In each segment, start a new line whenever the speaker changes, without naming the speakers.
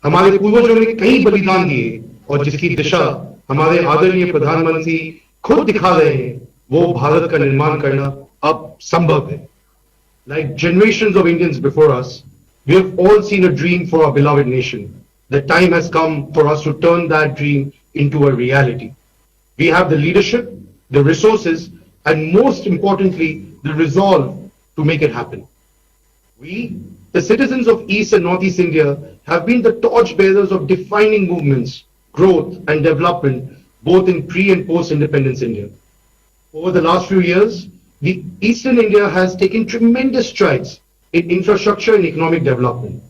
हमारे पूर्वजों ने कई बलिदान दिए और जिसकी दिशा हमारे आदरणीय प्रधानमंत्री खुद दिखा रहे हैं, वो भारत का निर्माण करना अब संभव है. Like generations of Indians before us, we have all seen a dream for our beloved nation. The time has come for us to turn that dream into a reality. We have the leadership, the resources, and most importantly, the resolve to make it happen. We, the citizens of East and Northeast India, have been the torchbearers of defining movements, growth, and development both in pre and post independence India. Over the last few years, the Eastern India has taken tremendous strides in infrastructure and economic development.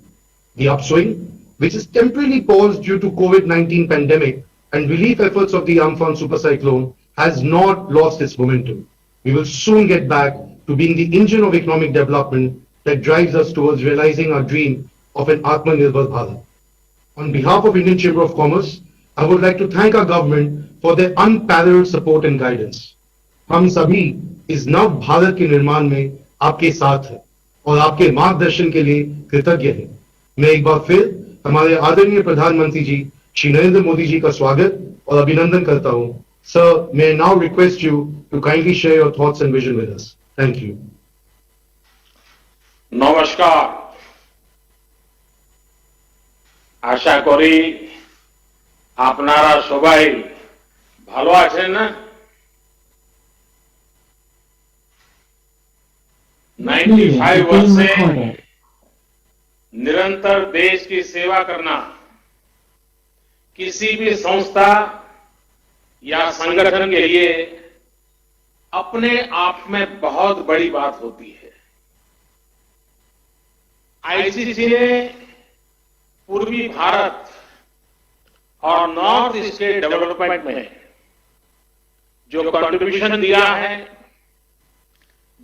The upswing, which is temporarily paused due to COVID-19 pandemic and relief efforts of the Amphan supercyclone, has not lost its momentum. We will soon get back to being the engine of economic development that drives us towards realizing our dream of an Atmanirbhar Bharat. On behalf of Indian Chamber of Commerce, I would like to thank our government for their unparalleled support and guidance. हम सभी इस नव भारत के निर्माण में आपके साथ हैं और आपके मार्गदर्शन के लिए कृतज्ञ हैं. मैं एक बार फिर हमारे आदरणीय प्रधानमंत्री जी श्री नरेंद्र मोदी जी का स्वागत और अभिनंदन करता हूं. Sir, may I now request you to kindly share your thoughts and vision with us. Thank you.
নমস্কার। আশা করি আপনারা সবাই ভালো আছেন না? 95 वर्ष से निरंतर देश की सेवा करना किसी भी संस्था या संगठन के लिए अपने आप में बहुत बड़ी बात होती है। आईसीसी ने पूर्वी भारत और नॉर्थ ईस्ट के डेवलपमेंट में जो कंट्रीब्यूशन दिया है,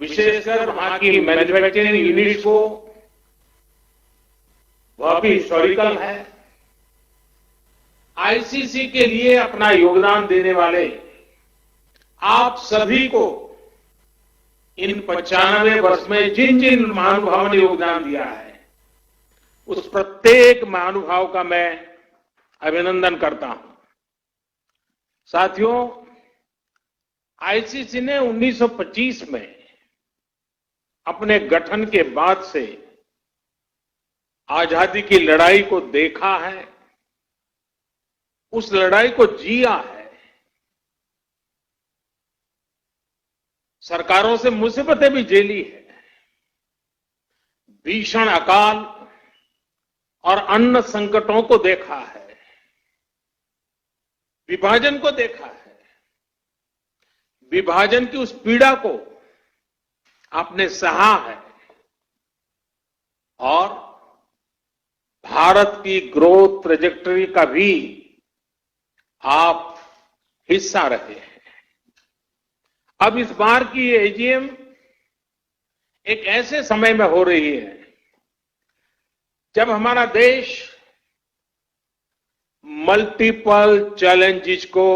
विशेषकर वहां की मैन्युफैक्चरिंग यूनिट्स को, वह भी हिस्टोरिकल है। आईसीसी के लिए अपना योगदान देने वाले आप सभी को इन 95 वर्ष में जिन जिन महानुभावों ने योगदान दिया है, उस प्रत्येक महानुभाव का मैं अभिनंदन करता हूं। साथियों, आईसीसी ने 1925 में अपने गठन के बाद से आजादी की लड़ाई को देखा है, उस लड़ाई को जिया है। सरकारों से मुसीबतें भी झेली है, भीषण अकाल और अन्न संकटों को देखा है, विभाजन को देखा है। विभाजन की उस पीड़ा को आपने सहा है और भारत की ग्रोथ ट्रेजेक्टरी का भी आप हिस्सा रहे हैं। अब इस बार की एजीएम एक ऐसे समय में हो रही है जब हमारा देश मल्टीपल चैलेंजेस को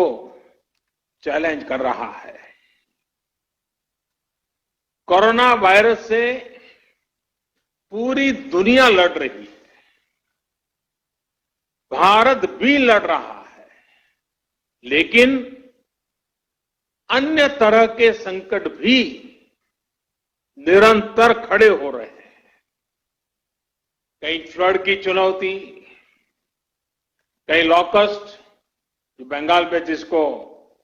चैलेंज कर रहा है। कोरोना वायरस से पूरी दुनिया लड़ रही है, भारत भी लड़ रहा है, लेकिन अन्य तरह के संकट भी निरंतर खड़े हो रहे हैं। कहीं फ्लड की चुनौती, कहीं लॉकस्ट, जो बंगाल में जिसको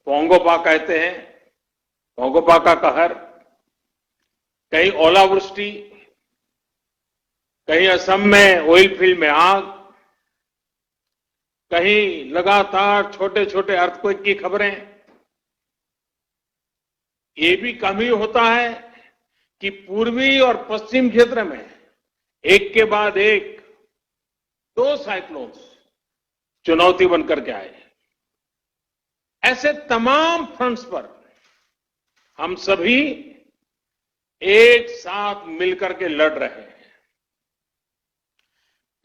पोंगोपा कहते हैं, पोंगोपा का कहर, कहीं ओलावृष्टि, कहीं असम में ऑयल फील्ड में आग, कहीं लगातार छोटे छोटे अर्थक्वेक की खबरें। ये भी कम ही होता है कि पूर्वी और पश्चिम क्षेत्र में एक के बाद एक 2 साइक्लोन्स चुनौती बनकर के आए। ऐसे तमाम फ्रंट्स पर हम सभी एक साथ मिलकर के लड़ रहे हैं।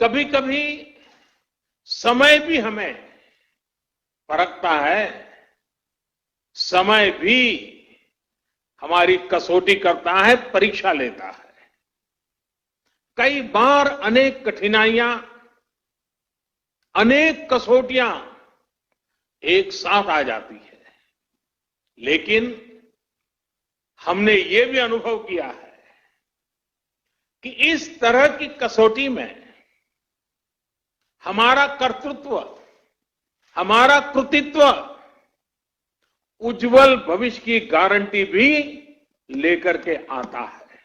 कभी कभी समय भी हमें परखता है, समय भी हमारी कसौटी करता है, परीक्षा लेता है। कई बार अनेक कठिनाइयां अनेक कसौटियां एक साथ आ जाती है, लेकिन हमने ये भी अनुभव किया है कि इस तरह की कसौटी में हमारा कर्तृत्व, हमारा कृतित्व उज्जवल भविष्य की गारंटी भी लेकर के आता है।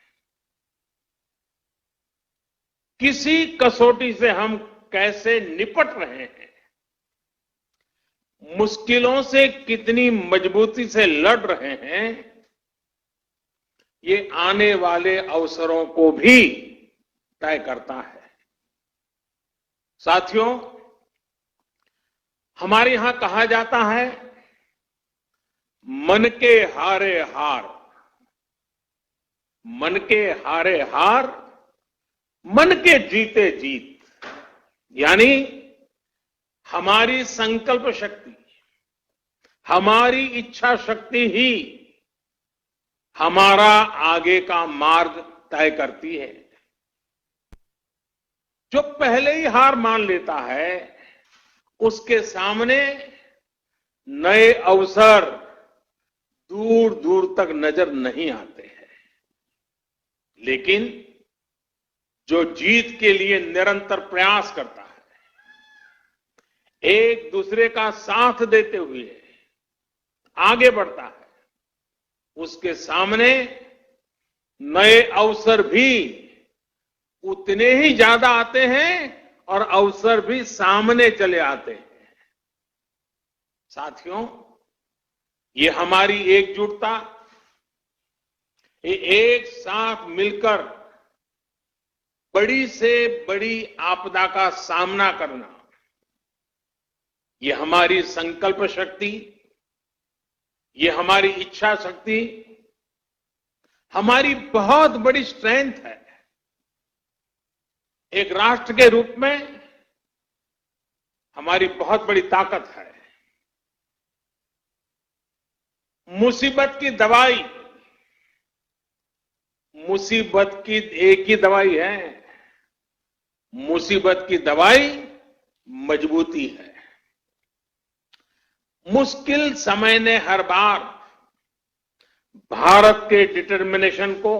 किसी कसौटी से हम कैसे निपट रहे हैं, मुश्किलों से कितनी मजबूती से लड़ रहे हैं, ये आने वाले अवसरों को भी तय करता है। साथियों, हमारे यहां कहा जाता है, मन के हारे हार, मन के हारे हार, मन के जीते जीत। यानी हमारी संकल्प शक्ति, हमारी इच्छा शक्ति ही हमारा आगे का मार्ग तय करती है। जो पहले ही हार मान लेता है, उसके सामने नए अवसर दूर दूर तक नजर नहीं आते हैं। लेकिन जो जीत के लिए निरंतर प्रयास करता है, एक दूसरे का साथ देते हुए आगे बढ़ता है, उसके सामने नए अवसर भी उतने ही ज्यादा आते हैं और अवसर भी सामने चले आते हैं। साथियों, ये हमारी एकजुटता, ये एक साथ मिलकर बड़ी से बड़ी आपदा का सामना करना, ये हमारी संकल्प शक्ति, ये हमारी इच्छा शक्ति, हमारी बहुत बड़ी स्ट्रेंथ है। एक राष्ट्र के रूप में हमारी बहुत बड़ी ताकत है। मुसीबत की दवाई, मुसीबत की एक ही दवाई है, मुसीबत की दवाई मजबूती है। मुश्किल समय ने हर बार भारत के डिटर्मिनेशन को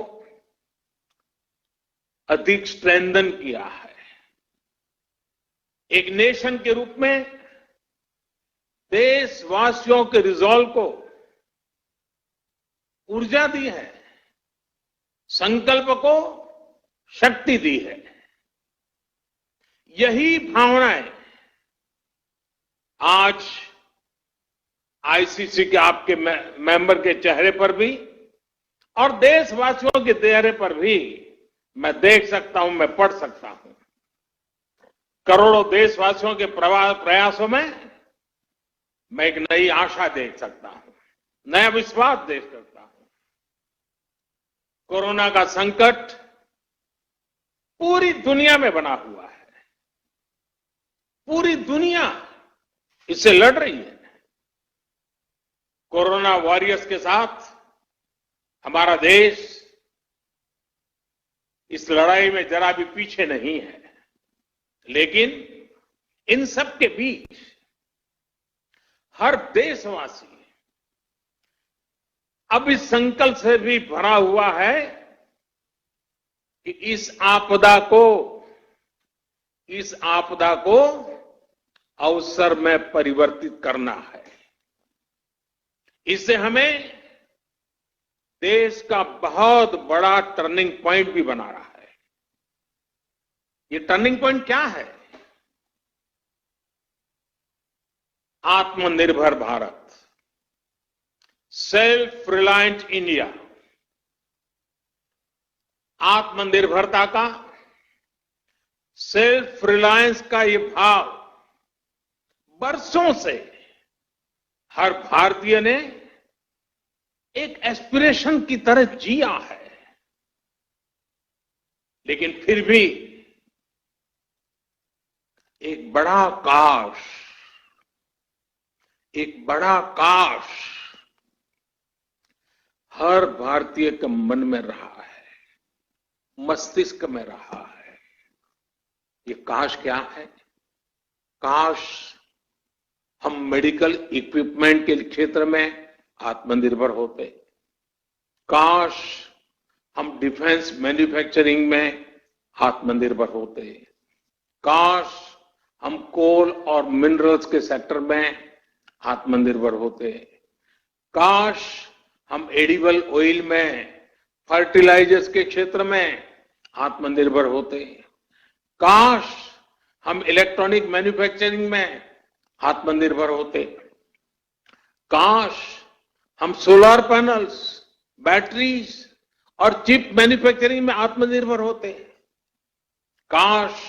अधिक स्ट्रेंथन किया है। एक नेशन के रूप में देशवासियों के रिजॉल्व को ऊर्जा दी है, संकल्प को शक्ति दी है। यही भावनाएं आज आईसीसी के आपके मेंबर के चेहरे पर भी और देशवासियों के चेहरे पर भी मैं देख सकता हूं, मैं पढ़ सकता हूं। करोड़ों देशवासियों के प्रयासों में मैं एक नई आशा देख सकता हूं, नया विश्वास देख सकता हूं। कोरोना का संकट पूरी दुनिया में बना हुआ है, पूरी दुनिया इससे लड़ रही है। कोरोना वॉरियर्स के साथ हमारा देश इस लड़ाई में जरा भी पीछे नहीं है। लेकिन इन सब के बीच हर देशवासी अब इस संकल्प से भी भरा हुआ है कि इस आपदा को अवसर में परिवर्तित करना है। इससे हमें देश का बहुत बड़ा टर्निंग पॉइंट भी बना रहा है। ये टर्निंग पॉइंट क्या है? आत्मनिर्भर भारत, सेल्फ रिलायंट इंडिया। आत्मनिर्भरता का, सेल्फ रिलायंस का ये भाव बरसों से हर भारतीय ने एक एस्पिरेशन की तरह जिया है। लेकिन फिर भी एक बड़ा काश हर भारतीय के मन में रहा है, मस्तिष्क में रहा है। ये काश क्या है? काश हम मेडिकल इक्विपमेंट के क्षेत्र में आत्मनिर्भर होते। काश हम डिफेंस मैन्युफैक्चरिंग में आत्मनिर्भर होते। काश हम कोल और मिनरल्स के सेक्टर में आत्मनिर्भर होते। काश हम एडिबल ऑयल में, फर्टिलाइजर्स के क्षेत्र में आत्मनिर्भर होते। काश हम इलेक्ट्रॉनिक मैन्युफैक्चरिंग में आत्मनिर्भर होते। काश हम सोलर पैनल्स, बैटरीज और चिप मैन्युफैक्चरिंग में आत्मनिर्भर होते। काश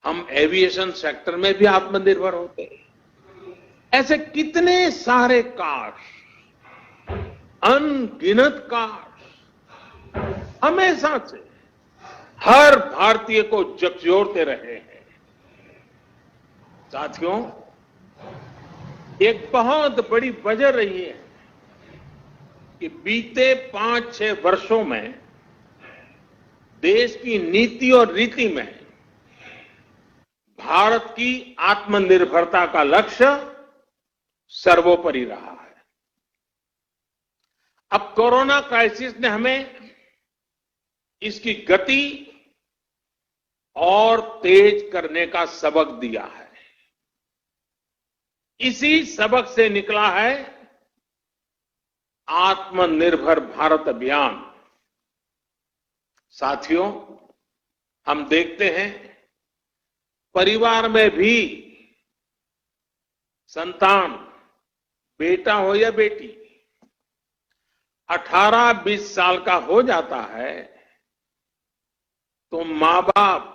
हम एविएशन सेक्टर में भी आत्मनिर्भर होते। ऐसे कितने सारे काश, अनगिनत काश हमेशा से हर भारतीय को झकझोरते रहे हैं। साथियों, एक बहुत बड़ी वजह रही है कि बीते 5-6 वर्षों में देश की नीति और रीति में भारत की आत्मनिर्भरता का लक्ष्य सर्वोपरि रहा है। अब कोरोना क्राइसिस ने हमें इसकी गति और तेज करने का सबक दिया है। इसी सबक से निकला है आत्मनिर्भर भारत अभियान। साथियों, हम देखते हैं परिवार में भी संतान, बेटा हो या बेटी, 18-20 साल का हो जाता है तो मां बाप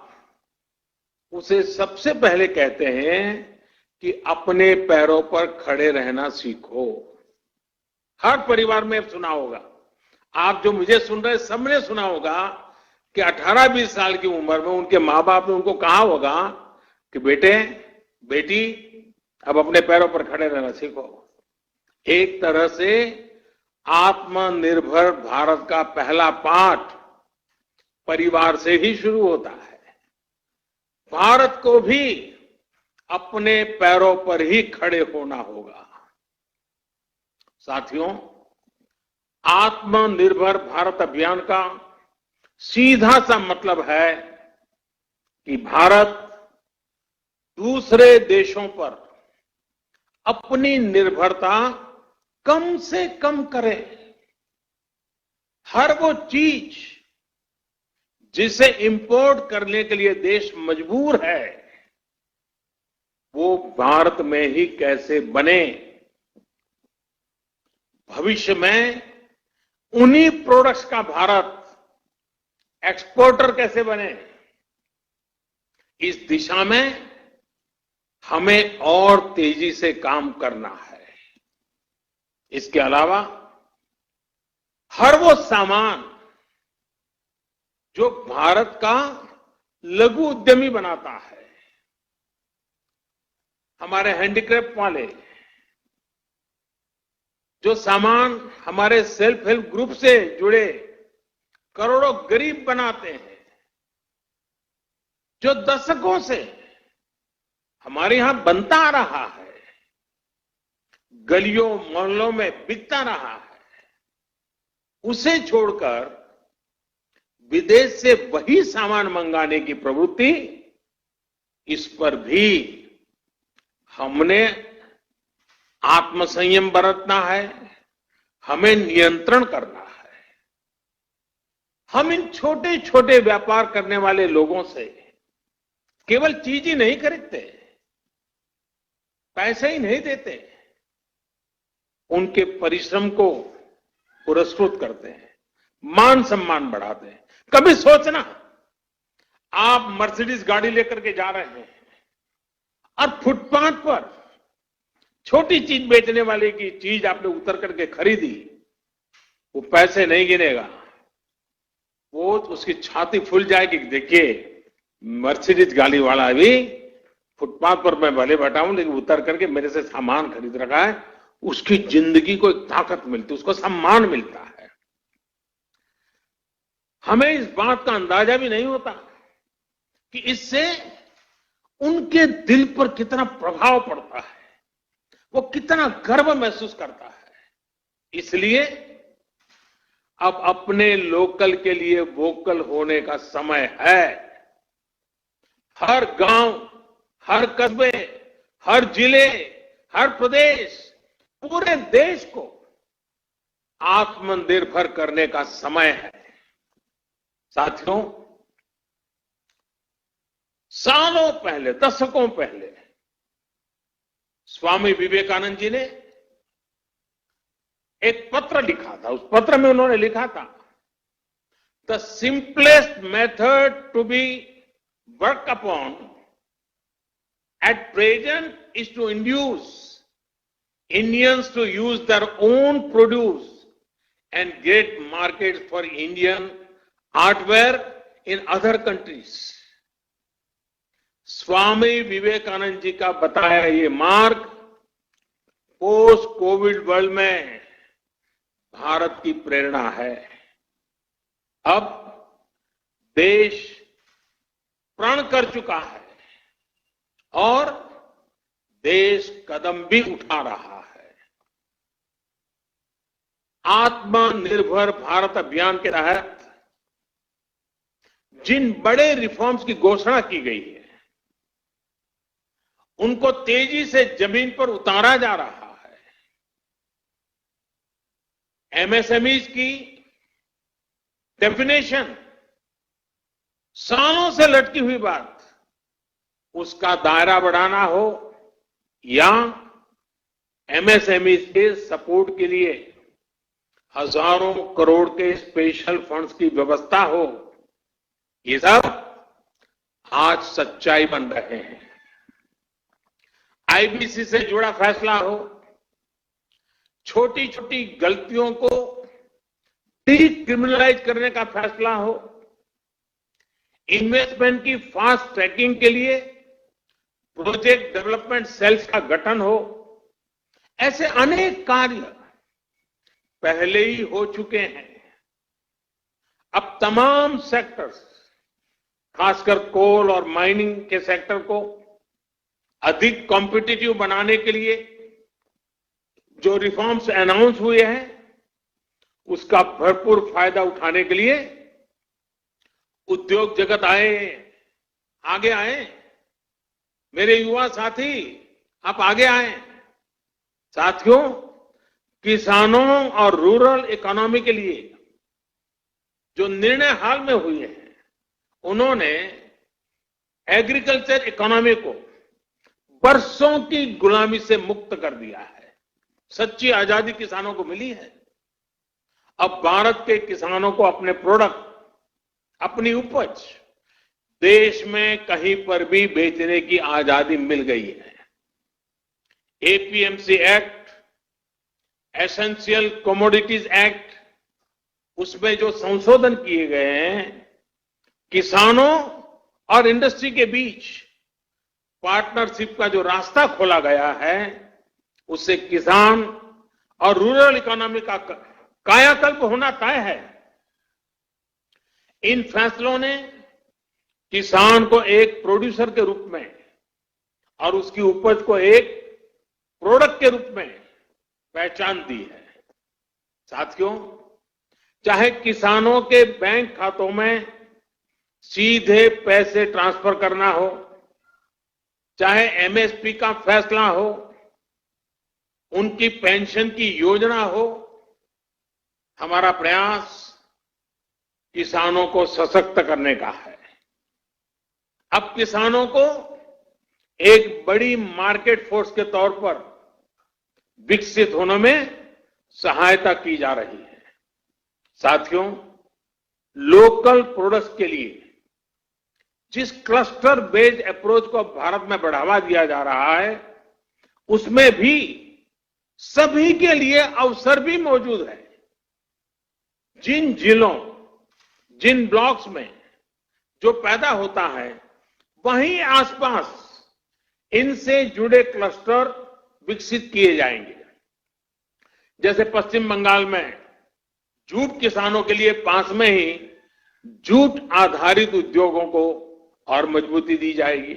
उसे सबसे पहले कहते हैं कि अपने पैरों पर खड़े रहना सीखो। हर परिवार में सुना होगा, आप जो मुझे सुन रहे सबने सुना होगा कि 18-20 साल की उम्र में उनके मां बाप ने उनको कहा होगा कि बेटे, बेटी, अब अपने पैरों पर खड़े रहना सीखो। एक तरह से आत्मनिर्भर भारत का पहला पाठ परिवार से ही शुरू होता है। भारत को भी अपने पैरों पर ही खड़े होना होगा। साथियों, आत्मनिर्भर भारत अभियान का सीधा सा मतलब है कि भारत दूसरे देशों पर अपनी निर्भरता कम से कम करे। हर वो चीज जिसे इंपोर्ट करने के लिए देश मजबूर है, वो भारत में ही कैसे बने। भविष्य में उन्हीं प्रोडक्ट्स का भारत एक्सपोर्टर कैसे बने, इस दिशा में हमें और तेजी से काम करना है। इसके अलावा हर वो सामान जो भारत का लघु उद्यमी बनाता है, हमारे हैंडीक्राफ्ट वाले जो सामान हमारे सेल्फ हेल्प ग्रुप से जुड़े करोड़ों गरीब बनाते हैं, जो दशकों से हमारे यहां बनता आ रहा है, गलियों मोहल्लों में बिकता रहा है, उसे छोड़कर विदेश से वही सामान मंगाने की प्रवृत्ति, इस पर भी हमने आत्मसंयम बरतना है, हमें नियंत्रण करना है। हम इन छोटे छोटे व्यापार करने वाले लोगों से केवल चीज ही नहीं खरीदते, पैसे ही नहीं देते, उनके परिश्रम को पुरस्कृत करते हैं, मान सम्मान बढ़ाते हैं। कभी सोचना, आप मर्सिडीज गाड़ी लेकर के जा रहे हैं और फुटपाथ पर छोटी चीज बेचने वाले की चीज आपने उतर करके खरीदी, वो पैसे नहीं गिनेगा, वो उसकी छाती फूल जाएगी। देखिए, मर्सिडीज गाड़ी वाला भी फुटपाथ पर मैं भले बैठा हूं, लेकिन उतर करके मेरे से सामान खरीद रखा है, उसकी जिंदगी को एक ताकत मिलती है, उसको सम्मान मिलता है। हमें इस बात का अंदाजा भी नहीं होता कि इससे उनके दिल पर कितना प्रभाव पड़ता है, वो कितना गर्व महसूस करता है। इसलिए अब अपने लोकल के लिए वोकल होने का समय है। हर गांव, हर कस्बे, हर जिले, हर प्रदेश, पूरे देश को आत्मनिर्भर करने का समय है। साथियों, सालों पहले, दशकों पहले स्वामी विवेकानंद जी ने एक पत्र लिखा था। उस पत्र में उन्होंने लिखा था, the simplest method to be work upon at present is to induce Indians to use their own produce and get market for Indian artware in other countries. Swami Vivekananda ji का बताया ये मार्ग पोस्ट कोविड वर्ल्ड में भारत की प्रेरणा है। अब देश प्रण कर चुका है और देश कदम भी उठा रहा है। आत्मनिर्भर भारत अभियान के तहत जिन बड़े रिफॉर्म्स की घोषणा की गई है, उनको तेजी से जमीन पर उतारा जा रहा है। एमएसएमईज की डेफिनेशन सालों से लटकी हुई बात, उसका दायरा बढ़ाना हो या एमएसएमईज के सपोर्ट के लिए हजारों करोड़ के स्पेशल फंड्स की व्यवस्था हो, ये सब आज सच्चाई बन रहे हैं। आईबीसी से जुड़ा फैसला हो, छोटी छोटी गलतियों को डिक्रिमिनलाइज करने का फैसला हो, इन्वेस्टमेंट की फास्ट ट्रैकिंग के लिए प्रोजेक्ट डेवलपमेंट सेल्स का गठन हो, ऐसे अनेक कार्य पहले ही हो चुके हैं। अब तमाम सेक्टर्स, खासकर कोल और माइनिंग के सेक्टर को अधिक कॉम्पिटिटिव बनाने के लिए जो रिफॉर्म्स अनाउंस हुए हैं, उसका भरपूर फायदा उठाने के लिए उद्योग जगत आगे आए। मेरे युवा साथी, आप आगे आए। साथियों, किसानों और रूरल इकोनॉमी के लिए जो निर्णय हाल में हुए हैं, उन्होंने एग्रीकल्चर इकोनॉमी को बरसों की गुलामी से मुक्त कर दिया है। सच्ची आजादी किसानों को मिली है। अब भारत के किसानों को अपने प्रोडक्ट, अपनी उपज देश में कहीं पर भी बेचने की आजादी मिल गई है। APMC act, essential commodities act, उसमें जो संशोधन किए गए हैं, किसानों और इंडस्ट्री के बीच पार्टनरशिप का जो रास्ता खोला गया है, उससे किसान और रूरल इकोनॉमी का कायाकल्प होना तय है। इन फैसलों ने किसान को एक प्रोड्यूसर के रूप में और उसकी उपज को एक प्रोडक्ट के रूप में पहचान दी है। साथियों, चाहे किसानों के बैंक खातों में सीधे पैसे ट्रांसफर करना हो, चाहे एमएसपी का फैसला हो, उनकी पेंशन की योजना हो, हमारा प्रयास किसानों को सशक्त करने का है। अब किसानों को एक बड़ी मार्केट फोर्स के तौर पर विकसित होने में सहायता की जा रही है। साथियों, लोकल प्रोडक्ट्स के लिए जिस क्लस्टर बेस्ड अप्रोच को भारत में बढ़ावा दिया जा रहा है, उसमें भी सभी के लिए अवसर भी मौजूद है। जिन जिलों, जिन ब्लॉक्स में जो पैदा होता है, वहीं आसपास इनसे जुड़े क्लस्टर विकसित किए जाएंगे। जैसे पश्चिम बंगाल में जूट किसानों के लिए पास में ही जूट आधारित उद्योगों को और मजबूती दी जाएगी।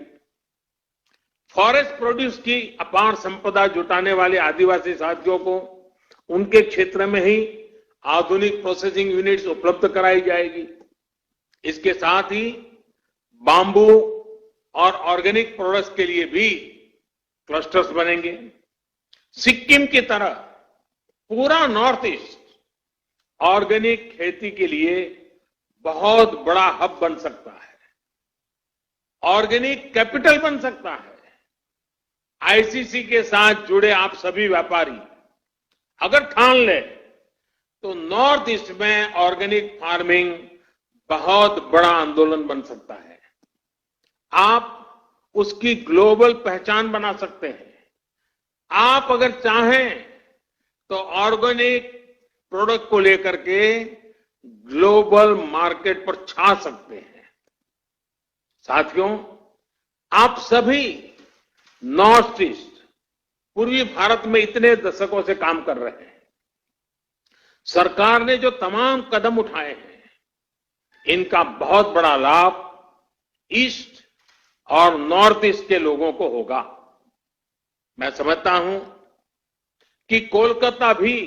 फॉरेस्ट प्रोड्यूस की अपार संपदा जुटाने वाले आदिवासी साथियों को उनके क्षेत्र में ही आधुनिक प्रोसेसिंग यूनिट्स उपलब्ध कराई जाएगी। इसके साथ ही बांबू और ऑर्गेनिक प्रोडक्ट्स के लिए भी क्लस्टर्स बनेंगे। सिक्किम की तरह पूरा नॉर्थ ईस्ट ऑर्गेनिक खेती के लिए बहुत बड़ा हब बन सकता है, ऑर्गेनिक कैपिटल बन सकता है। आईसीसी के साथ जुड़े आप सभी व्यापारी अगर ठान ले तो नॉर्थ ईस्ट में ऑर्गेनिक फार्मिंग बहुत बड़ा आंदोलन बन सकता है। आप उसकी ग्लोबल पहचान बना सकते हैं। आप अगर चाहें तो ऑर्गेनिक प्रोडक्ट को लेकर के ग्लोबल मार्केट पर छा सकते हैं। साथियों, आप सभी नॉर्थ ईस्ट पूर्वी भारत में इतने दशकों से काम कर रहे हैं। सरकार ने जो तमाम कदम उठाए हैं, इनका बहुत बड़ा लाभ ईस्ट और नॉर्थ ईस्ट के लोगों को होगा। मैं समझता हूं कि कोलकाता भी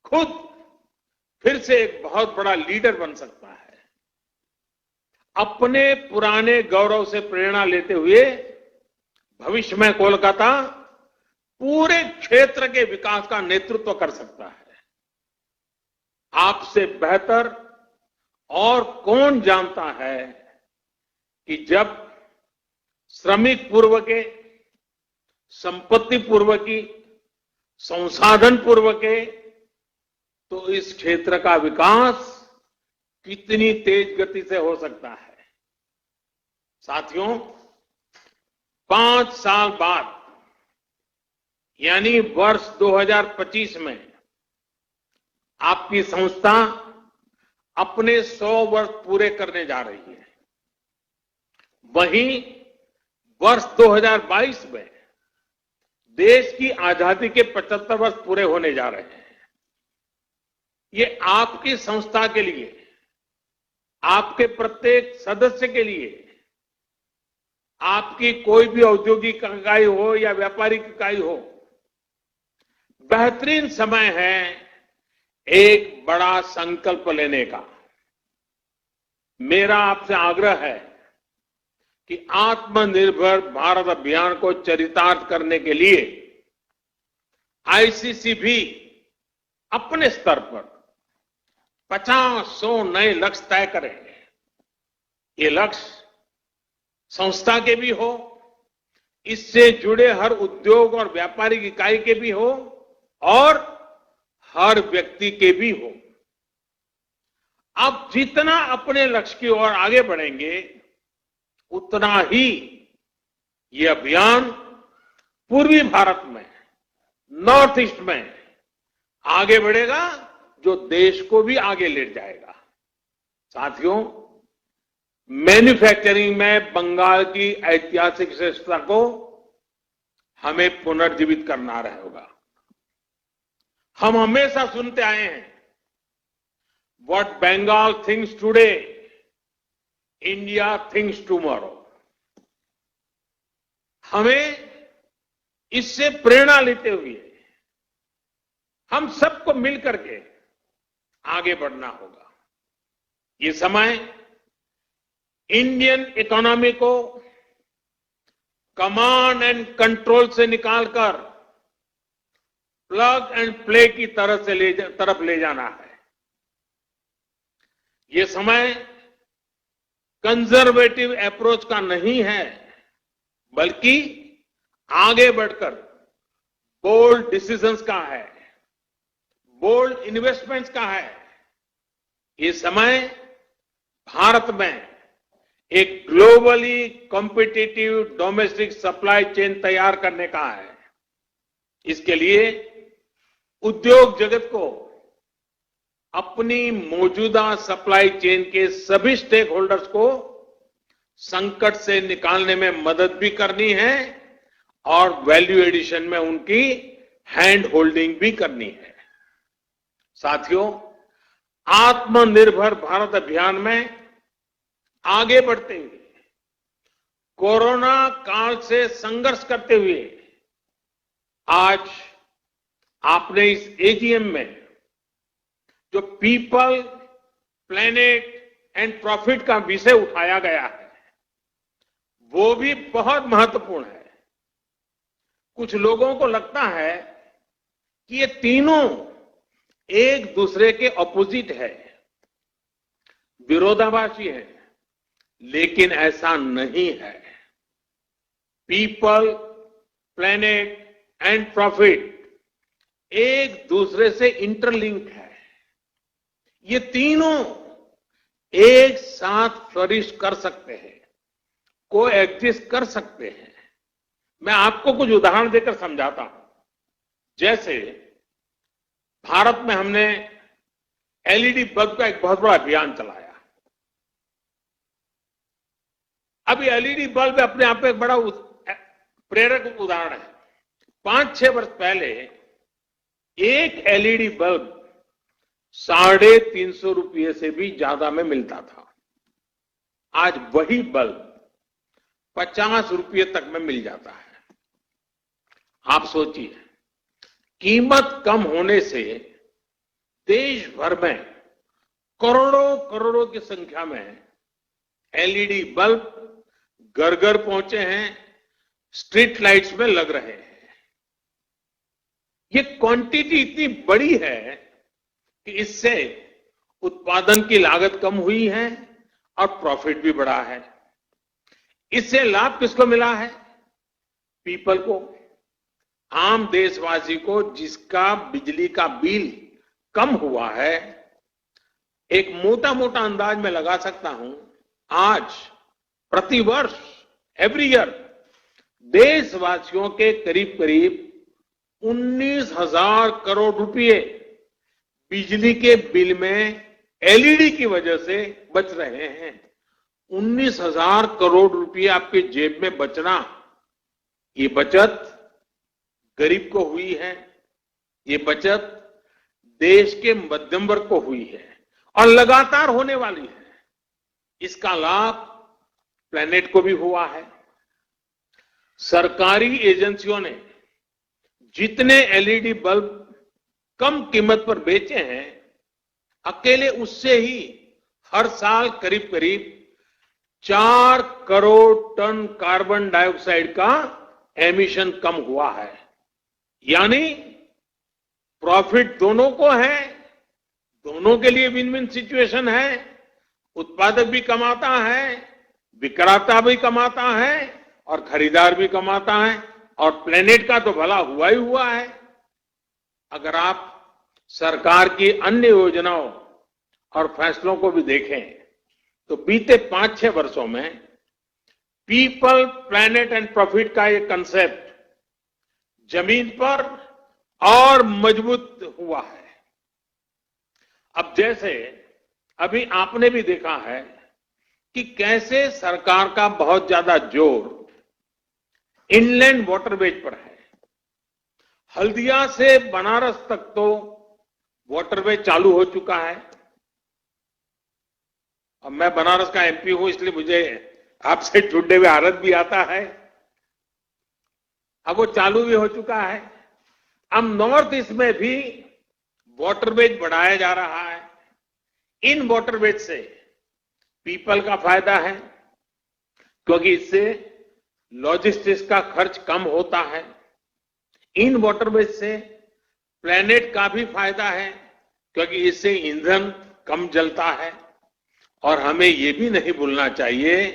खुद फिर से एक बहुत बड़ा लीडर बन सकता है। अपने पुराने गौरव से प्रेरणा लेते हुए भविष्य में कोलकाता पूरे क्षेत्र के विकास का नेतृत्व कर सकता है। आपसे बेहतर और कौन जानता है कि जब श्रमिक पूर्व के, संपत्ति पूर्व की, संसाधन पूर्व के, तो इस क्षेत्र का विकास कितनी तेज गति से हो सकता है। साथियों, 5 साल बाद यानी वर्ष 2025 में आपकी संस्था अपने 100 वर्ष पूरे करने जा रही है। वहीं वर्ष 2022 में देश की आजादी के 75 वर्ष पूरे होने जा रहे हैं। ये आपकी संस्था के लिए, आपके प्रत्येक सदस्य के लिए, आपकी कोई भी औद्योगिक इकाई हो या व्यापारिक इकाई हो, बेहतरीन समय है एक बड़ा संकल्प लेने का। मेरा आपसे आग्रह है कि आत्मनिर्भर भारत अभियान को चरितार्थ करने के लिए आईसीसी भी अपने स्तर पर 50-100 नए लक्ष्य तय करेंगे। ये लक्ष्य संस्था के भी हो, इससे जुड़े हर उद्योग और व्यापारिक इकाई के भी हो और हर व्यक्ति के भी हो। आप जितना अपने लक्ष्य की ओर आगे बढ़ेंगे, उतना ही ये अभियान पूर्वी भारत में, नॉर्थ ईस्ट में आगे बढ़ेगा, जो देश को भी आगे ले जाएगा। साथियों, मैन्युफैक्चरिंग में बंगाल की ऐतिहासिक श्रेष्ठता को हमें पुनर्जीवित करना रहेगा। हम हमेशा सुनते आए हैं, what Bengal thinks today, India thinks tomorrow. हमें इससे प्रेरणा लेते हुए हम सबको मिलकर के आगे बढ़ना होगा। ये समय इंडियन इकोनॉमी को कमांड एंड कंट्रोल से निकालकर प्लग एंड प्ले की तरफ ले जाना है। ये समय कंजर्वेटिव अप्रोच का नहीं है, बल्कि आगे बढ़कर बोल्ड डिसीजंस का है, बोल्ड इन्वेस्टमेंट्स का है। ये समय भारत में एक globally competitive domestic supply chain तैयार करने का है। इसके लिए उद्योग जगत को अपनी मौजूदा सप्लाई चेन के सभी स्टेक होल्डर्स को संकट से निकालने में मदद भी करनी है और वैल्यू एडिशन में उनकी हैंड होल्डिंग भी करनी है। साथियों, आत्मनिर्भर भारत अभियान में आगे बढ़ते हुए कोरोना काल से संघर्ष करते हुए आज आपने इस एजीएम में जो पीपल, प्लेनेट एंड प्रॉफिट का विषय उठाया गया है वो भी बहुत महत्वपूर्ण है। कुछ लोगों को लगता है कि ये तीनों एक दूसरे के ऑपोजिट है, विरोधाभासी है, लेकिन ऐसा नहीं है। पीपल, प्लेनेट एंड प्रॉफिट एक दूसरे से इंटरलिंक्ड है। ये तीनों एक साथ फ्लरिश कर सकते हैं, को एग्जिस्ट कर सकते हैं। मैं आपको कुछ उदाहरण देकर समझाता हूं। जैसे भारत में हमने एलईडी बल्ब का एक बहुत बड़ा अभियान चलाया। अब ये एलईडी बल्ब अपने आप में एक बड़ा प्रेरक उदाहरण है। 5-6 वर्ष पहले एक एलईडी बल्ब 350 रुपये से भी ज्यादा में मिलता था। आज वही बल्ब 50 रुपये तक में मिल जाता है। आप सोचिए, कीमत कम होने से देश भर में करोड़ों करोड़ों की संख्या में एलईडी बल्ब घर घर पहुंचे हैं, स्ट्रीट लाइट्स में लग रहे हैं। ये क्वांटिटी इतनी बड़ी है कि इससे उत्पादन की लागत कम हुई है और प्रॉफिट भी बढ़ा है। इससे लाभ किसको मिला है? पीपल को, आम देशवासी को, जिसका बिजली का बिल कम हुआ है। एक मोटा मोटा अंदाज में लगा सकता हूं, आज प्रतिवर्ष एवरी ईयर देशवासियों के करीब करीब 19,000 करोड़ रुपए बिजली के बिल में एलईडी की वजह से बच रहे हैं। 19,000 करोड़ रुपए आपके जेब में बचना, ये बचत गरीब को हुई है, ये बचत देश के मध्यम वर्ग को हुई है और लगातार होने वाली है। इसका लाभ प्लेनेट को भी हुआ है। सरकारी एजेंसियों ने जितने एलईडी बल्ब कम कीमत पर बेचे हैं, अकेले उससे ही हर साल करीब करीब 4 करोड़ टन कार्बन डाइऑक्साइड का एमिशन कम हुआ है। यानी प्रॉफिट दोनों को है, दोनों के लिए विन विन सिचुएशन है। उत्पादक भी कमाता है, विक्रेता भी कमाता है और खरीदार भी कमाता है, और प्लेनेट का तो भला हुआ ही हुआ है। अगर आप सरकार की अन्य योजनाओं और फैसलों को भी देखें तो बीते 5-6 वर्षों में पीपल, प्लेनेट एंड प्रॉफिट का ये कंसेप्ट जमीन पर और मजबूत हुआ है। अब जैसे अभी आपने भी देखा है कि कैसे सरकार का बहुत ज्यादा जोर इनलैंड वाटरवेज पर है। हल्दिया से बनारस तक तो वाटरवेज चालू हो चुका है। अब मैं बनारस का एमपी हूं, इसलिए मुझे आपसे जुड़ने हुए आनंद भी आता है। अब वो चालू भी हो चुका है। अब नॉर्थ ईस्ट में भी वाटरवेज बढ़ाया जा रहा है। इन वाटरवेज से पीपल का फायदा है, क्योंकि इससे लॉजिस्टिक्स का खर्च कम होता है। इन वाटरवेज से प्लेनेट का भी फायदा है, क्योंकि इससे ईंधन कम जलता है। और हमें यह भी नहीं भूलना चाहिए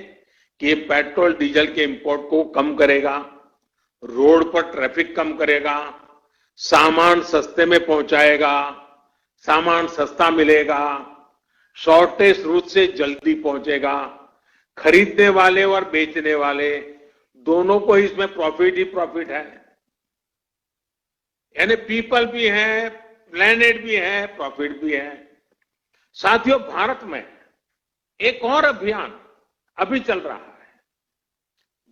कि ये पेट्रोल डीजल के इंपोर्ट को कम करेगा, रोड पर ट्रैफिक कम करेगा, सामान सस्ते में पहुंचाएगा, सामान सस्ता मिलेगा, शॉर्टेज रूट से जल्दी पहुंचेगा। खरीदने वाले और बेचने वाले दोनों को इसमें प्रॉफिट ही प्रॉफिट है। यानी पीपल भी है, प्लेनेट भी है, प्रॉफिट भी है। साथियों, भारत में एक और अभियान अभी चल रहा है,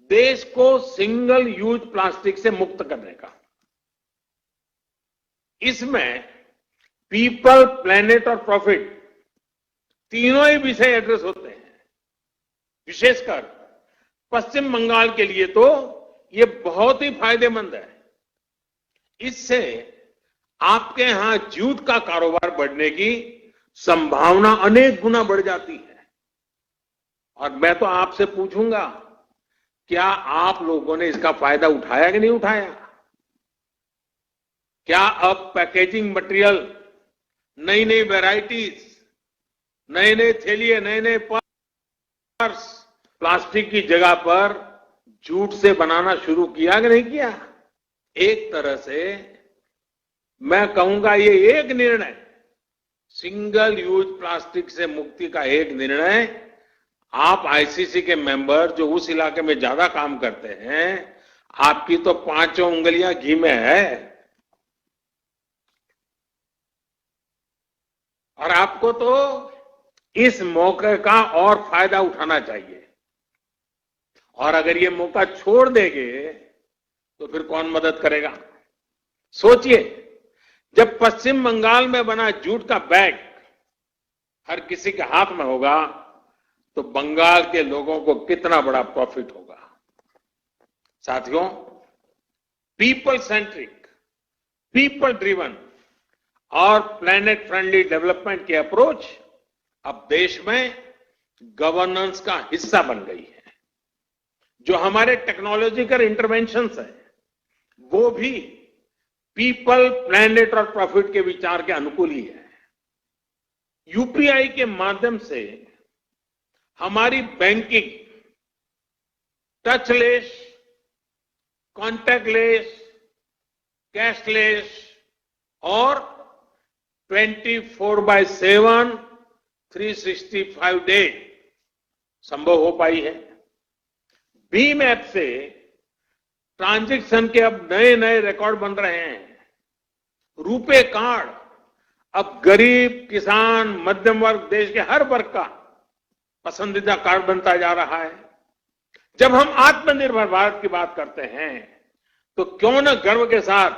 देश को सिंगल यूज प्लास्टिक से मुक्त करने का। इसमें पीपल, प्लेनेट और प्रॉफिट तीनों ही विषय एड्रेस होते हैं। विशेषकर पश्चिम बंगाल के लिए तो ये बहुत ही फायदेमंद है। इससे आपके यहां जूट का कारोबार बढ़ने की संभावना अनेक गुना बढ़ जाती है। और मैं तो आपसे पूछूंगा, क्या आप लोगों ने इसका फायदा उठाया कि नहीं उठाया? क्या अब पैकेजिंग मटेरियल, नई नई वैरायटीज, नए नए थैलिए, नए नए पर्स प्लास्टिक की जगह पर जूट से बनाना शुरू किया कि नहीं किया? एक तरह से मैं कहूंगा ये एक निर्णय, सिंगल यूज प्लास्टिक से मुक्ति का एक निर्णय, आप आईसीसी के मेंबर जो उस इलाके में ज्यादा काम करते हैं, आपकी तो पांचों उंगलियां घी में है और आपको तो इस मौके का और फायदा उठाना चाहिए। और अगर ये मौका छोड़ देंगे तो फिर कौन मदद करेगा? सोचिए, जब पश्चिम बंगाल में बना जूट का बैग हर किसी के हाथ में होगा तो बंगाल के लोगों को कितना बड़ा प्रॉफिट होगा। साथियों, पीपल सेंट्रिक, पीपल ड्रिवन और प्लैनेट फ्रेंडली डेवलपमेंट की अप्रोच अब देश में गवर्नेंस का हिस्सा बन गई है। जो हमारे टेक्नोलॉजिकल इंटरवेंशंस है वो भी पीपल, प्लैनेट और प्रॉफिट के विचार के अनुकूल ही है। यूपीआई के माध्यम से हमारी बैंकिंग टचलेस, कॉन्टैक्टलेस, कैशलेस और 24/7 365 डे संभव हो पाई है। भीम ऐप से ट्रांजैक्शन के अब नए नए रिकॉर्ड बन रहे हैं। रुपे कार्ड अब गरीब, किसान, मध्यम वर्ग, देश के हर वर्ग का पसंदीदा कार्ड बनता जा रहा है। जब हम आत्मनिर्भर भारत की बात करते हैं तो क्यों न गर्व के साथ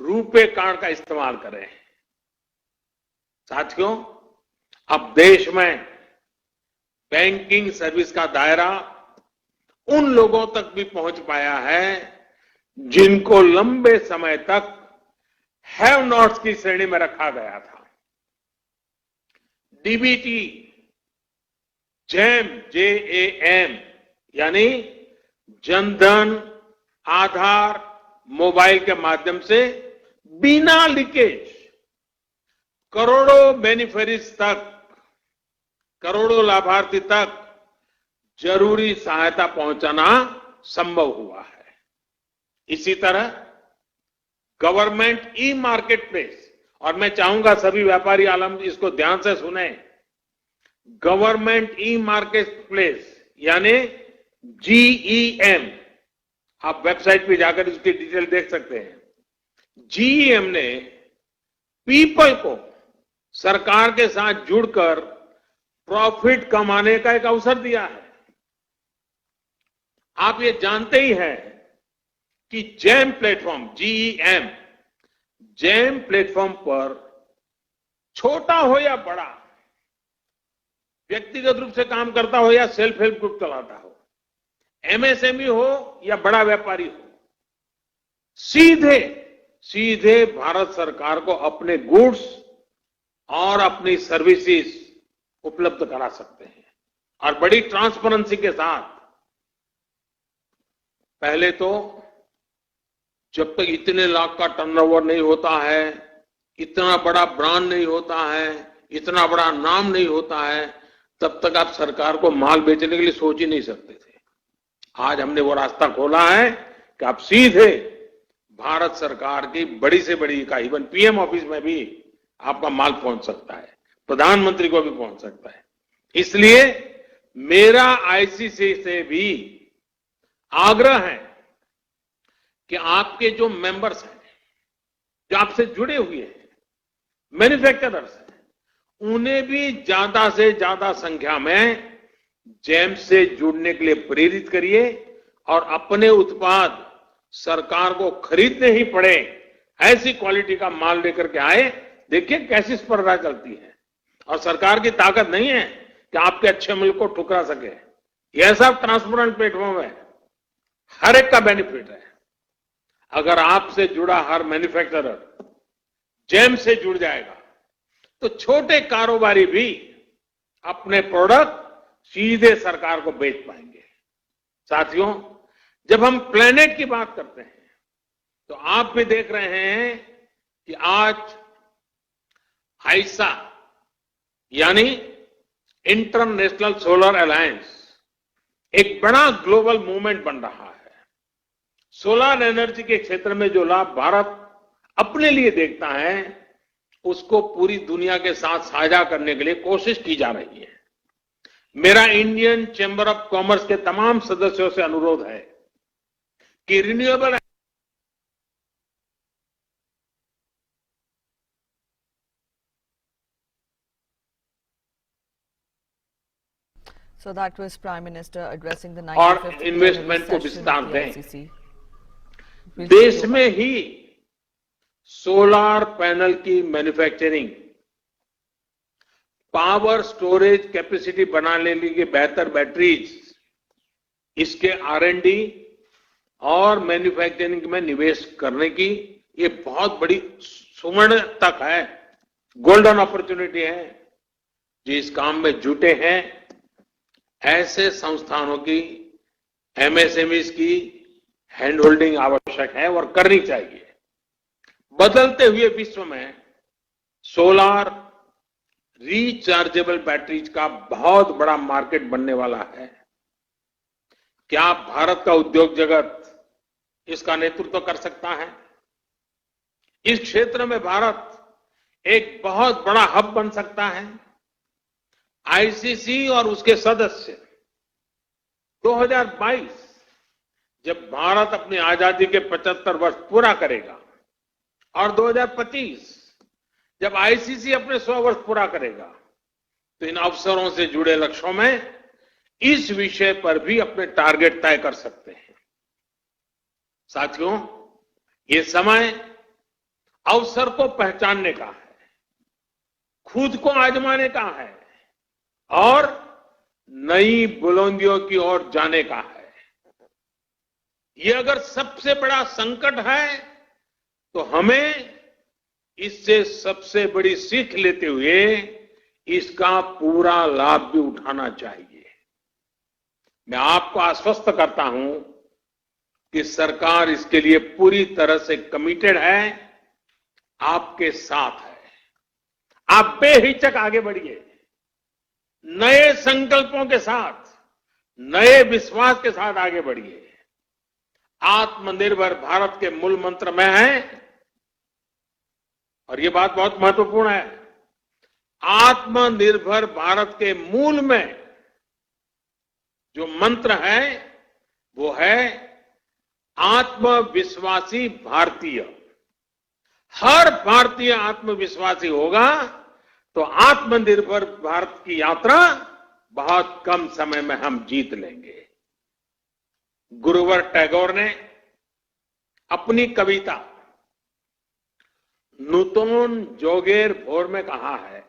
रुपे कार्ड का इस्तेमाल करें। साथियों, अब देश में बैंकिंग सर्विस का दायरा उन लोगों तक भी पहुंच पाया है जिनको लंबे समय तक हैव नॉट्स की श्रेणी में रखा गया था। डीबीटी, जैम, JAM यानी जनधन, आधार, मोबाइल के माध्यम से बिना लीकेज करोड़ों बेनिफिशरीज तक, करोड़ों लाभार्थी तक जरूरी सहायता पहुंचाना संभव हुआ है। इसी तरह गवर्नमेंट ई मार्केट प्लेस, और मैं चाहूंगा सभी व्यापारी आलम इसको ध्यान से सुने, गवर्नमेंट ई मार्केट प्लेस यानी GEM, आप वेबसाइट पे जाकर इसकी डिटेल देख सकते हैं। GEM ने पीपल को सरकार के साथ जुड़कर प्रॉफिट कमाने का एक अवसर दिया है। आप ये जानते ही हैं कि jam platform, GEM, jam platform पर छोटा हो या बड़ा, व्यक्तिगत रूप से काम करता हो या सेल्फ हेल्प ग्रुप चलाता हो, MSME हो या बड़ा व्यापारी हो, सीधे सीधे भारत सरकार को अपने गुड्स और अपनी सर्विसेज उपलब्ध करा सकते हैं और बड़ी ट्रांसपेरेंसी के साथ। पहले तो जब तक इतने लाख का टर्नओवर नहीं होता है, इतना बड़ा ब्रांड नहीं होता है, इतना बड़ा नाम नहीं होता है, तब तक आप सरकार को माल बेचने के लिए सोच ही नहीं सकते थे। आज हमने वो रास्ता खोला है कि आप सीधे भारत सरकार की बड़ी से बड़ी इकाई, इवन PM ऑफिस में भी आपका माल पहुंच सकता है, प्रधानमंत्री को भी पहुंच सकता है। इसलिए मेरा आईसीसी से भी आग्रह है कि आपके जो मेंबर्स हैं, जो आपसे जुड़े हुए हैं, मैन्युफैक्चरर्स हैं, उन्हें भी ज्यादा से ज्यादा संख्या में जैम से जुड़ने के लिए प्रेरित करिए और अपने उत्पाद सरकार को खरीदने ही पड़े ऐसी क्वालिटी का माल लेकर के आए। देखिए कैसी स्पर्धा चलती है और सरकार की ताकत नहीं है कि आपके अच्छे माल को ठुकरा सके। ये ऐसा ट्रांसपेरेंट प्लेटफॉर्म है, हर एक का बेनिफिट है। अगर आपसे जुड़ा हर मैन्युफैक्चरर जेम से जुड़ जाएगा तो छोटे कारोबारी भी अपने प्रोडक्ट सीधे सरकार को बेच पाएंगे। साथियों, जब हम प्लेनेट की बात करते हैं तो आप भी देख रहे हैं कि आज आईसा यानी इंटरनेशनल सोलर अलायंस एक बड़ा ग्लोबल मूवमेंट बन रहा है। सोलर एनर्जी के क्षेत्र में जो लाभ भारत अपने लिए देखता है उसको पूरी दुनिया के साथ साझा करने के लिए कोशिश की जा रही है। मेरा इंडियन चैम्बर ऑफ कॉमर्स के तमाम सदस्यों से अनुरोध है कि renewable
So that was Prime Minister addressing the
और
95th
इन्वेस्टमेंट को
session
विस्तार
of the
दें।
ICC.
देश में ही सोलार पैनल की मैन्युफैक्चरिंग, पावर स्टोरेज कैपेसिटी बनाने के लिए बेहतर बैटरीज, इसके R&D और मैन्युफैक्चरिंग में निवेश करने की ये बहुत बड़ी सुवर्ण तक है, गोल्डन अपॉर्चुनिटी है। जो इस काम में जुटे हैं ऐसे संस्थानों की, एमएसएमईज की हैंड होल्डिंग आवश्यक है और करनी चाहिए। बदलते हुए विश्व में सोलार रिचार्जेबल बैटरीज का बहुत बड़ा मार्केट बनने वाला है। क्या भारत का उद्योग जगत इसका नेतृत्व कर सकता है? इस क्षेत्र में भारत एक बहुत बड़ा हब बन सकता है। आईसीसी और उसके सदस्य 2022 जब भारत अपनी आजादी के 75 वर्ष पूरा करेगा और 2025 जब आईसीसी अपने 100 वर्ष पूरा करेगा तो इन अवसरों से जुड़े लक्ष्यों में इस विषय पर भी अपने टारगेट तय कर सकते हैं। साथियों, ये समय अवसर को पहचानने का है, खुद को आजमाने का है और नई बुलंदियों की ओर जाने का है। ये अगर सबसे बड़ा संकट है तो हमें इससे सबसे बड़ी सीख लेते हुए इसका पूरा लाभ भी उठाना चाहिए। मैं आपको आश्वस्त करता हूं कि सरकार इसके लिए पूरी तरह से कमिटेड है, आपके साथ है। आप बेहिचक आगे बढ़िए, नए संकल्पों के साथ, नए विश्वास के साथ आगे बढ़िए। आत्मनिर्भर भारत के मूल मंत्र में है, और ये बात बहुत महत्वपूर्ण है, आत्मनिर्भर भारत के मूल में जो मंत्र है वो है आत्मविश्वासी भारतीय। हर भारतीय आत्मविश्वासी होगा तो आत्मनिर्भर भारत की यात्रा बहुत कम समय में हम जीत लेंगे। गुरुवर टैगोर ने अपनी कविता नूतन जोगेर भोर में कहा है,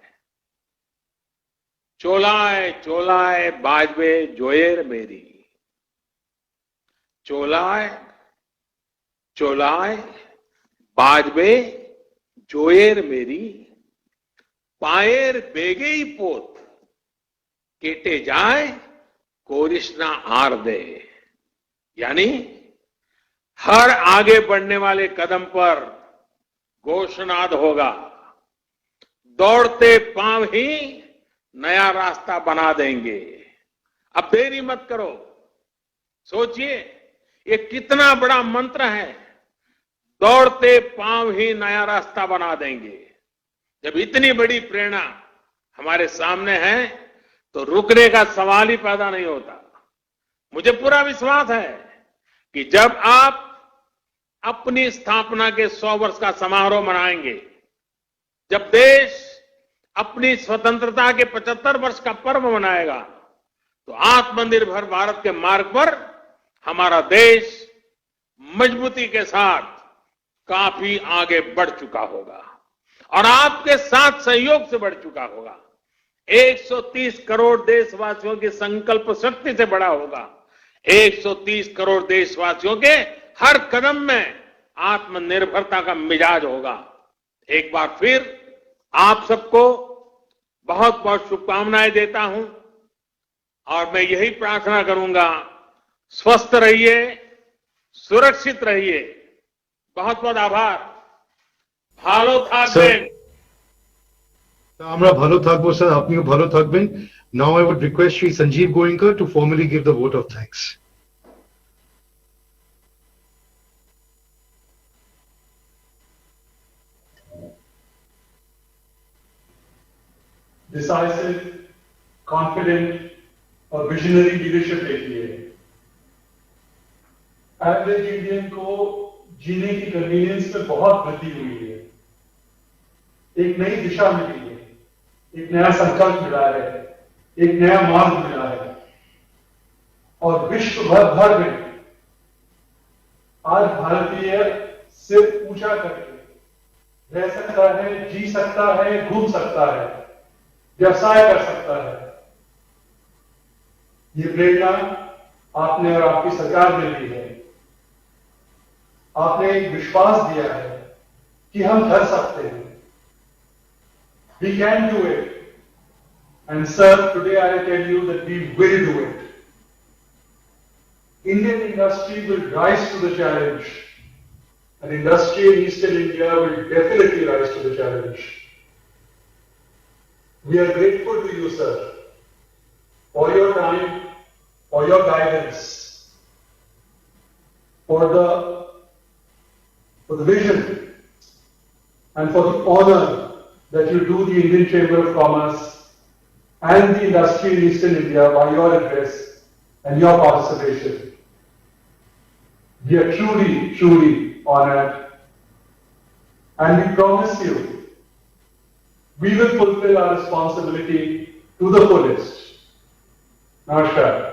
चोलाए चोलाए बाजवे जोएर मेरी, चोलाए चोलाए बाजवे जोएर मेरी, पाएर बेगे ही पोत केटे जाए कोरिश्ना आर दे। यानी हर आगे बढ़ने वाले कदम पर घोषणाद होगा, दौड़ते पांव ही नया रास्ता बना देंगे। अब देरी मत करो, सोचिए ये कितना बड़ा मंत्र है, दौड़ते पांव ही नया रास्ता बना देंगे। जब इतनी बड़ी प्रेरणा हमारे सामने है तो रुकने का सवाल ही पैदा नहीं होता। मुझे पूरा विश्वास है कि जब आप अपनी स्थापना के 100 वर्ष का समारोह मनाएंगे, जब देश अपनी स्वतंत्रता के 75 वर्ष का पर्व मनाएगा, तो आत्मनिर्भर भारत के मार्ग पर हमारा देश मजबूती के साथ काफी आगे बढ़ चुका होगा और आपके साथ सहयोग से बढ़ चुका होगा। 130 करोड़ देशवासियों की संकल्प शक्ति से बड़ा होगा। 130 करोड़ देशवासियों के हर कदम में आत्मनिर्भरता का मिजाज होगा। एक बार फिर आप सबको बहुत बहुत शुभकामनाएं देता हूं और मैं यही प्रार्थना करूंगा, स्वस्थ रहिए, सुरक्षित रहिए। बहुत बहुत आभार। ভালো থাকবেন।
আমরা ভালো থাকবো স্যার, আপনিও ভালো থাকবেন। Now I would request Shri Sanjeev Goenka to formally give the vote of thanks.
Decisive, confident और visionary leadership देखी है। एवरेज इंडियन को जीने की कन्वीनियंस में बहुत वृद्धि हुई है। एक नई दिशा मिली है, एक नया संकल्प मिला है, एक नया मार्ग मिला है और विश्व भर में आज भारतीय सिर ऊंचा करके रह सकता है, जी सकता है, घूम सकता है, व्यवसाय कर सकता है। ये प्रेरणा आपने और आपकी सरकार ने दी है। आपने एक विश्वास दिया है कि हम कर सकते हैं। We can do it. And sir, today I tell you that we will do it. Indian industry will rise to the challenge. And industry in Eastern India will definitely rise to the challenge. We are grateful to you, sir, for your time, for your guidance, for the vision, and for the honor that you do the Indian Chamber of Commerce and the industry in Eastern India by your address and your participation. We are truly, truly honored, and we promise you we will fulfill our responsibility to the fullest. Namaskar.